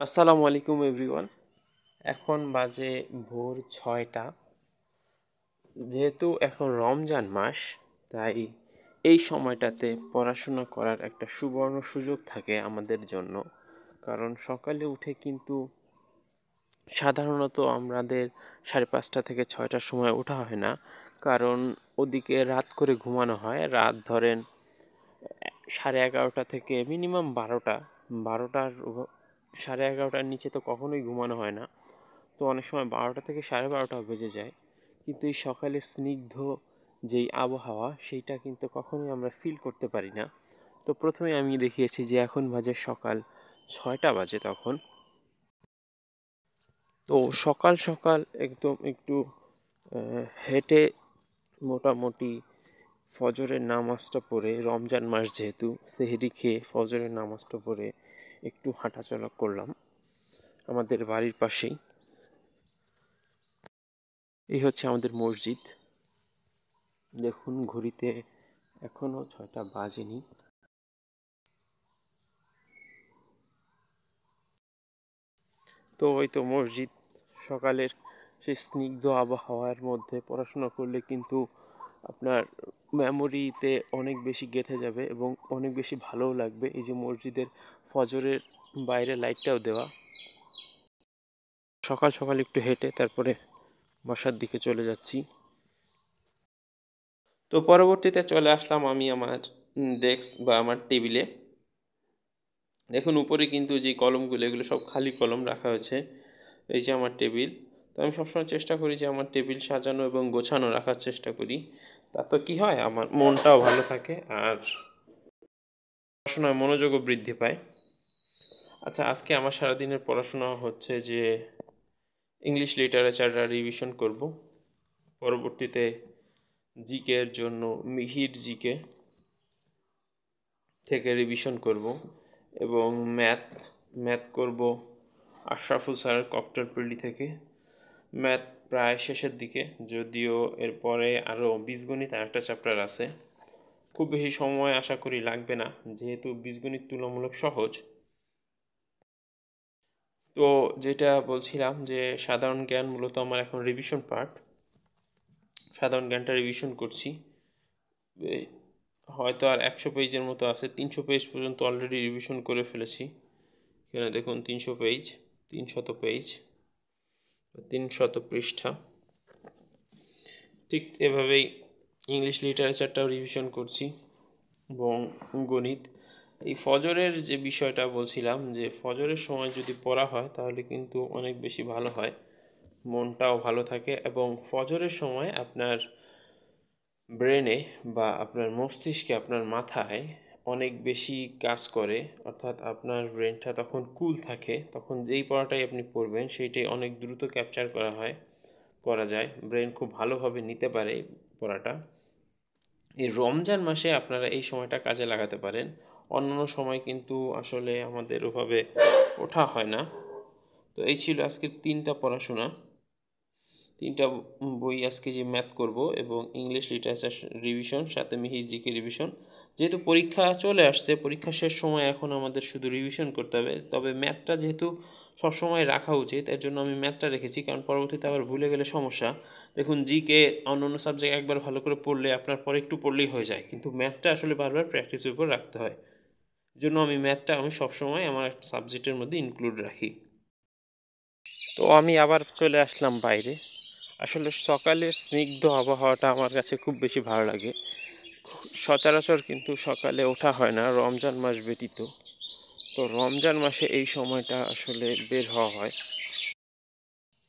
আসসালামু আলাইকুম এভরিওয়ান। এখন বাজে ভোর 6টা। যেহেতু এখন রমজান মাস, তাই এই সময়টাতে পড়াশোনা করার একটা সুবর্ণ সুযোগ থাকে আমাদের জন্য। কারণ সকালে উঠে কিন্তু সাধারণত আমাদের 5:30 থেকে 6টার সময় ওঠা হয় না, কারণ ওদিকে রাত করে ঘুমানো হয়। রাত ধরেন 11:30 থেকে মিনিমাম 12টা। 11:30টার নিচে তো কখনোই ঘুমানো হয় না। তো অনেক সময় 12টা থেকে 12:30টাও বেজে যায়, কিন্তু এই সকালে স্নিগ্ধ যেই আবহাওয়া সেইটা কিন্তু কখনোই আমরা ফিল করতে পারি না। তো প্রথমে আমি দেখিয়েছি যে এখন বাজে সকাল 6টা বাজে তখন। তো সকাল সকাল একদম একটু হেঁটে মোটামুটি ফজরের নামাজটা পড়ে, রমজান মাস যেহেতু সেহরি খেয়ে ফজরের নামাজটা পড়ে একটু হাঁটাচলা করলাম আমাদের বাড়ির পাশেই। এই হচ্ছে আমাদের মসজিদ। দেখুন ঘড়িতে এখনো 6টা বাজেনি। তো ওই তো মসজিদ। সকালের সেই স্নিগ্ধ আবহাওয়ার মধ্যে পড়াশোনা করলে কিন্তু আপনার মেমোরিতে অনেক বেশি গেঁথে যাবে এবং অনেক বেশি ভালোও লাগবে। এই যে মসজিদের ফজরের বাইরে লাইটটাও দেওয়া। সকাল সকাল একটু হেঁটে তারপরে বাসার দিকে চলে যাচ্ছি। তো পরবর্তীতে চলে আসলাম আমি আমার ডেস্ক বা আমার টেবিলে। দেখুন উপরে কিন্তু যে কলমগুলো, এগুলো সব খালি কলম রাখা হয়েছে। এই যে আমার টেবিল। তো আমি সবসময় চেষ্টা করি যে আমার টেবিল সাজানো এবং গোছানো রাখার চেষ্টা করি। তাতে কি হয়, আমার মনটাও ভালো থাকে আর পড়াশোনায় মনোযোগও বৃদ্ধি পায়। আচ্ছা, আজকে আমার সারাদিনের পড়াশোনা হচ্ছে যে ইংলিশ লিটারেচারটা রিভিশন করব। পরবর্তীতে জিকে এর জন্য মিহির জিকে থেকে রিভিশন করব এবং ম্যাথ করব আশরাফুল স্যারের ককটেলপল্লী থেকে। ম্যাথ প্রায় শেষের দিকে, যদিও এরপরে আরও বীজগণিত আর একটা চ্যাপ্টার আছে। খুব বেশি সময় আশা করি লাগবে না, যেহেতু বীজগণিত তুলনামূলক সহজ। তো যেটা বলছিলাম যে সাধারণ জ্ঞান মূলত আমার এখন রিভিশন পার্ট। সাধারণ জ্ঞানটা রিভিশন করছি। হয়তো আর 100 পেজের মতো আছে। 300 পেজ পর্যন্ত অলরেডি রিভিশন করে ফেলেছি। এখানে দেখুন 300 পেজ, 300 পেজ, 300 পৃষ্ঠা। ঠিক এভাবেই ইংলিশ লিটারেচারটাও রিভিশন করছি এবং গণিত। এই ফজরের যে বিষয়টা বলছিলাম, যে ফজরের সময় যদি পড়া হয় তাহলে কিন্তু অনেক বেশি ভালো হয়, মনটাও ভালো থাকে এবং ফজরের সময় আপনার ব্রেনে বা আপনার মস্তিষ্কে, আপনার মাথায় অনেক বেশি কাজ করে। অর্থাৎ আপনার ব্রেনটা তখন কুল থাকে, তখন যেই পড়াটাই আপনি পড়বেন সেইটাই অনেক দ্রুত ক্যাপচার করা যায়, ব্রেন খুব ভালোভাবে নিতে পারে পড়াটা। এই রমজান মাসে আপনারা এই সময়টা কাজে লাগাতে পারেন। অন্যান্য সময় কিন্তু আসলে আমাদের ওভাবে ওঠা হয় না। তো এই ছিল আজকের 3টা পড়াশোনা, 3টা বই আজকে যে ম্যাথ করব এবং ইংলিশ লিটারেচার রিভিশন, সাথে মিহির জিকে রিভিশন। যেহেতু পরীক্ষা চলে আসছে, পরীক্ষা শেষ সময় এখন আমাদের শুধু রিভিশন করতে হবে। তবে ম্যাথটা যেহেতু সবসময় রাখা উচিত, এর জন্য আমি ম্যাথটা রেখেছি, কারণ পরবর্তীতে আবার ভুলে গেলে সমস্যা। দেখুন জিকে অন্য সাবজেক্ট একবার ভালো করে পড়লে আপনার পরে একটু পড়লেই হয়ে যায়, কিন্তু ম্যাথটা আসলে বারবার প্র্যাকটিসের উপর রাখতে হয়। জন্য ম্যাথটা আমি সবসময় আমার একটা সাবজেক্টের মধ্যে ইনক্লুড রাখি। তো আমি আবার চলে আসলাম বাইরে। আসলে সকালের স্নিগ্ধ আবহাওয়াটা আমার কাছে খুব বেশি ভালো লাগে। সচরাচর কিন্তু সকালে ওঠা হয় না রমজান মাস ব্যতীত। তো রমজান মাসে এই সময়টা আসলে বের হওয়া হয়।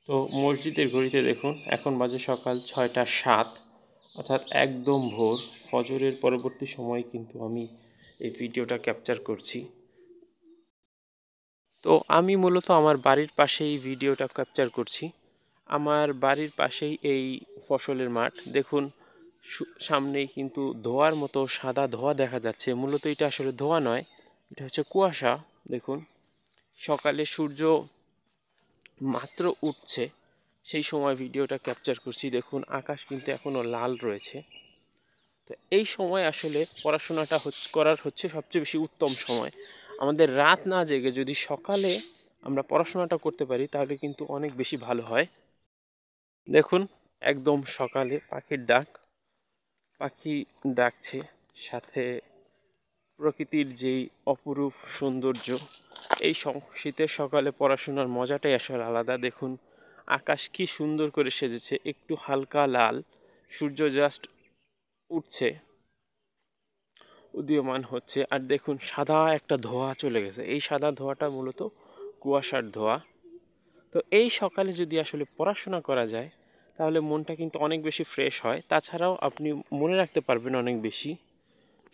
তো মসজিদের ঘড়িতে দেখুন এখন বাজে সকাল 6টা 7, অর্থাৎ একদম ভোর। ফজরের পরবর্তী সময় কিন্তু আমি এই ভিডিওটা ক্যাপচার করছি। তো আমি মূলত আমার বাড়ির পাশেই ভিডিওটা ক্যাপচার করছি। আমার বাড়ির পাশেই এই ফসলের মাঠ। দেখুন সামনেই কিন্তু ধোঁয়ার মতো সাদা ধোঁয়া দেখা যাচ্ছে। মূলত এটা আসলে ধোঁয়া নয়, এটা হচ্ছে কুয়াশা। দেখুন সকালে সূর্য মাত্র উঠছে, সেই সময় ভিডিওটা ক্যাপচার করছি। দেখুন আকাশ কিন্তু এখনও লাল রয়েছে। তো এই সময় আসলে পড়াশোনাটা করার হচ্ছে সবচেয়ে বেশি উত্তম সময়। আমাদের রাত না জেগে যদি সকালে আমরা পড়াশোনাটা করতে পারি তাহলে কিন্তু অনেক বেশি ভালো হয়। দেখুন, একদম সকালে পাখির ডাক, পাখি ডাকছে, সাথে প্রকৃতির যেই অপরূপ সৌন্দর্য, এই শীতের সকালে পড়াশোনার মজাটাই আসলে আলাদা। দেখুন আকাশ কি সুন্দর করে সেজেছে, একটু হালকা লাল, সূর্য জাস্ট উঠছে, উদীয়মান হচ্ছে, আর দেখুন সাদা একটা ধোঁয়া চলে গেছে, এই সাদা ধোঁয়াটা মূলত কুয়াশার ধোঁয়া। তো এই সকালে যদি আসলে পড়াশোনা করা যায় তাহলে মনটা কিন্তু অনেক বেশি ফ্রেশ হয়, তাছাড়াও আপনি মনে রাখতে পারবেন অনেক বেশি,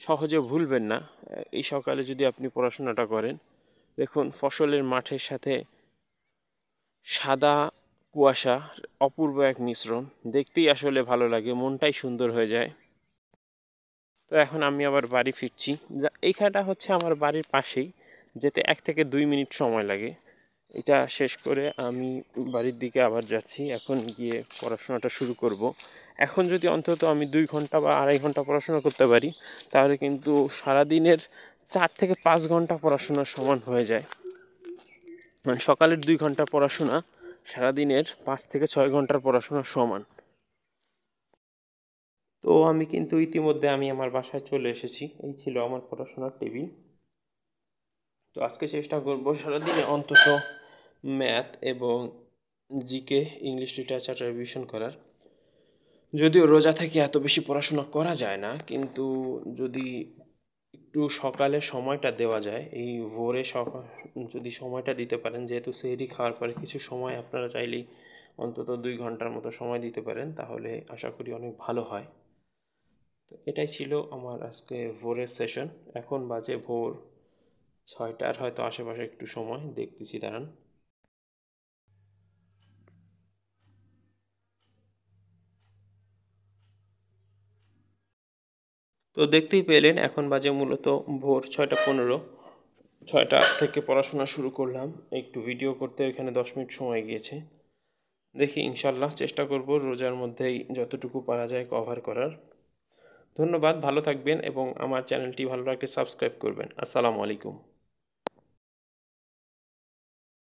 সহজে ভুলবেন না এই সকালে যদি আপনি পড়াশোনাটা করেন। দেখুন ফসলের মাঠের সাথে সাদা কুয়াশা, অপূর্ব এক মিশ্রণ, দেখতেই আসলে ভালো লাগে, মনটাই সুন্দর হয়ে যায়। তো এখন আমি আবার বাড়ি ফিরছি। এইখানটা হচ্ছে আমার বাড়ির পাশেই, যেতে 1 থেকে 2 মিনিট সময় লাগে। এটা শেষ করে আমি বাড়ির দিকে আবার যাচ্ছি, এখন গিয়ে পড়াশোনাটা শুরু করব। এখন যদি অন্তত আমি 2 ঘন্টা বা 2.5 ঘন্টা পড়াশোনা করতে পারি তাহলে কিন্তু সারাদিনের 4 থেকে 5 ঘন্টা পড়াশোনার সমান হয়ে যায়। মানে সকালের 2 ঘন্টা পড়াশোনা সারাদিনের 5 থেকে 6 ঘন্টার পড়াশোনার সমান। তো আমি কিন্তু ইতিমধ্যে আমার বাসায় চলে এসেছি, এই ছিল আমার পড়াশোনার টেবিল। তো আজকে চেষ্টা করব সারাদিনে অন্তত ম্যাথ এবং জিকে, ইংলিশ লিটারেচার রিভিশন করার। যদিও রোজা থেকে এত বেশি পড়াশোনা করা যায় না, কিন্তু যদি একটু সকালে সময়টা দেওয়া যায়, এই ভোরে সকাল যদি সময়টা দিতে পারেন, যেহেতু সেহরি খাওয়ার পরে কিছু সময় আপনারা চাইলেই অন্তত 2 ঘন্টার মতো সময় দিতে পারেন, তাহলে আশা করি অনেক ভালো হয়। তো এটাই ছিল আমার আজকে ভোরের সেশন। এখন বাজে ভোর 6টার হয়তো আশেপাশে একটু সময়, দেখতেছি দাঁড়ান। তো দেখতেই পেলেন এখন বাজে মূলত ভোর 6টা 15। 6টা থেকে পড়াশোনা শুরু করলাম, একটু ভিডিও করতে এখানে 10 মিনিট সময় গিয়েছে। দেখি ইনশাল্লাহ চেষ্টা করব রোজার মধ্যেই যতটুকু পারা যায় কভার করার। ধন্যবাদ, ভালো থাকবেন এবং আমার চ্যানেলটি ভালো লাগলে সাবস্ক্রাইব করবেন। আসসালামু আলাইকুম।